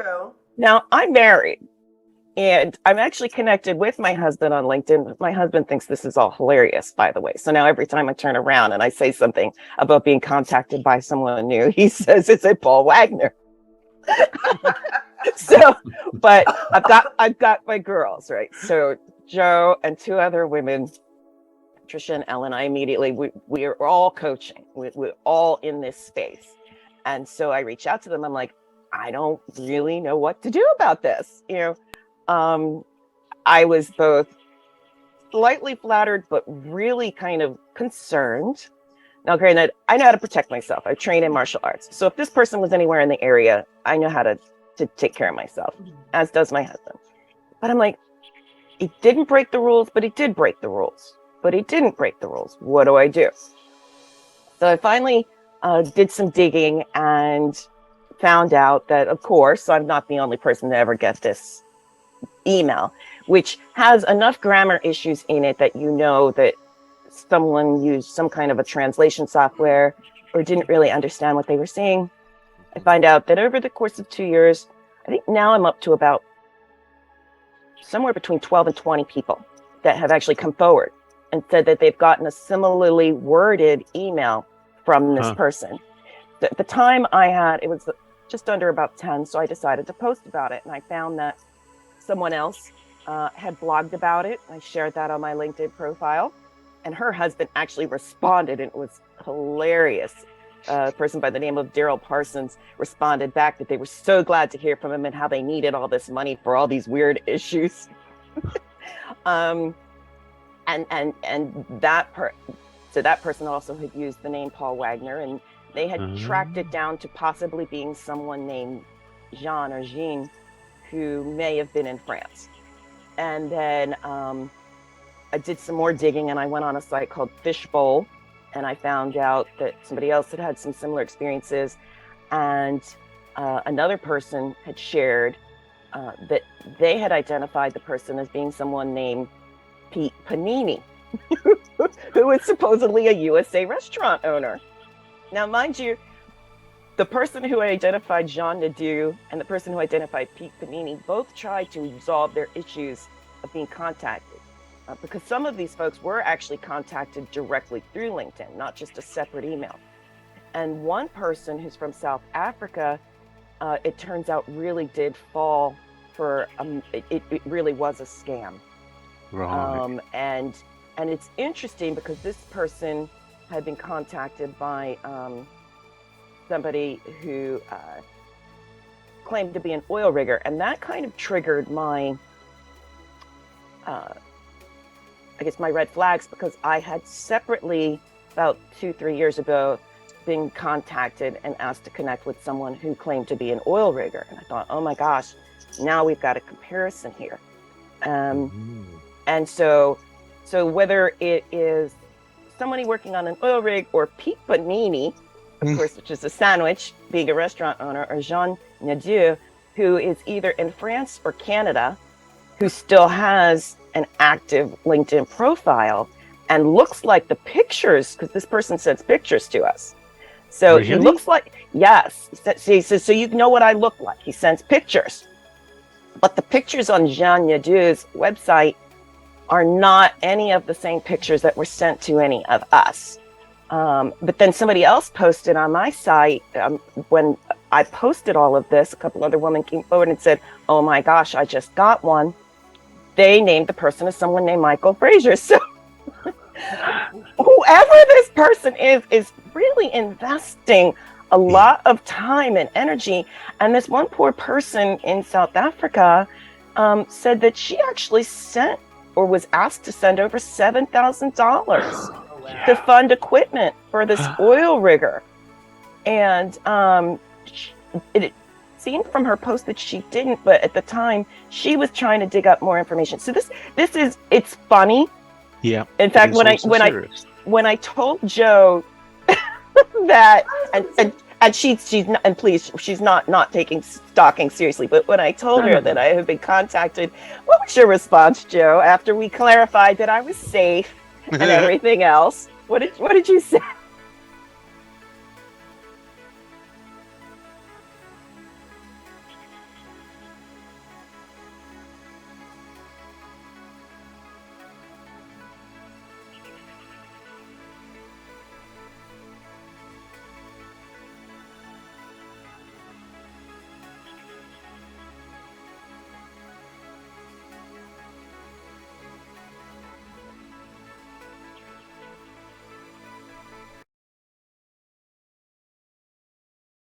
True. Now, I'm married and I'm actually connected with my husband on LinkedIn. My husband thinks this is all hilarious, by the way. So now every time I turn around and I say something about being contacted by someone new, he says, "Is it Paul Wagner?" So, but I've got my girls, right? So Joe and two other women, Trisha and Ellen, I immediately, we are all coaching. We're all in this space. And so I reach out to them. I'm like, I don't really know what to do about this. I was both slightly flattered, but really kind of concerned. Now, granted, I know how to protect myself. I train in martial arts. So if this person was anywhere in the area, I know how to take care of myself, as does my husband. But I'm like, he didn't break the rules, but he did break the rules. But he didn't break the rules. What do I do? So I finally did some digging and found out that, of course, I'm not the only person to ever get this email, which has enough grammar issues in it that you know that someone used some kind of a translation software or didn't really understand what they were saying. I find out that over the course of 2 years, I think now I'm up to about somewhere between 12 and 20 people that have actually come forward and said that they've gotten a similarly worded email from this person. At the time it was just under about 10, so I decided to post about it. And I found that someone else had blogged about it. I shared that on my LinkedIn profile. And her husband actually responded, and it was hilarious. A person by the name of Daryl Parsons responded back that they were so glad to hear from him and how they needed all this money for all these weird issues. So that person also had used the name Paul Wagner, and they had tracked it down to possibly being someone named Jean or Jean, who may have been in France. And then I did some more digging, and I went on a site called Fishbowl, and I found out that somebody else had some similar experiences, and another person had shared that they had identified the person as being someone named Pete Panini, who is supposedly a USA restaurant owner. Now, mind you, the person who identified Jean Nadeau and the person who identified Pete Panini both tried to resolve their issues of being contacted. Because some of these folks were actually contacted directly through LinkedIn, not just a separate email. And one person who's from South Africa, it turns out really did fall for, it really was a scam. Right. And it's interesting because this person had been contacted by somebody who claimed to be an oil rigger. And that kind of triggered my, I guess, my red flags, because I had separately, about 2-3 years ago, been contacted and asked to connect with someone who claimed to be an oil rigger. And I thought, oh my gosh, now we've got a comparison here. And so whether it is somebody working on an oil rig or Pete Panini, of course, which is a sandwich, being a restaurant owner, or Jean Nadeau, who is either in France or Canada, who still has an active LinkedIn profile and looks like the pictures, because this person sends pictures to us. So really? He looks like, yes. He says, so you know what I look like. He sends pictures. But the pictures on Jean Nadeau's website are not any of the same pictures that were sent to any of us. But then somebody else posted on my site, when I posted all of this, a couple other women came forward and said, oh my gosh, I just got one. They named the person as someone named Michael Frazier. So whoever this person is really investing a lot of time and energy. And this one poor person in South Africa said that she actually sent or was asked to send over $7,000 to fund equipment for this oil rigger. And it seemed from her post that she didn't, but at the time she was trying to dig up more information. So this is, it's funny. Yeah. In fact, when I told Joe that, and she's not, and please, she's not taking stalking seriously, but when I told her that I had been contacted, what was your response, Joe, after we clarified that I was safe and everything else? What did you say?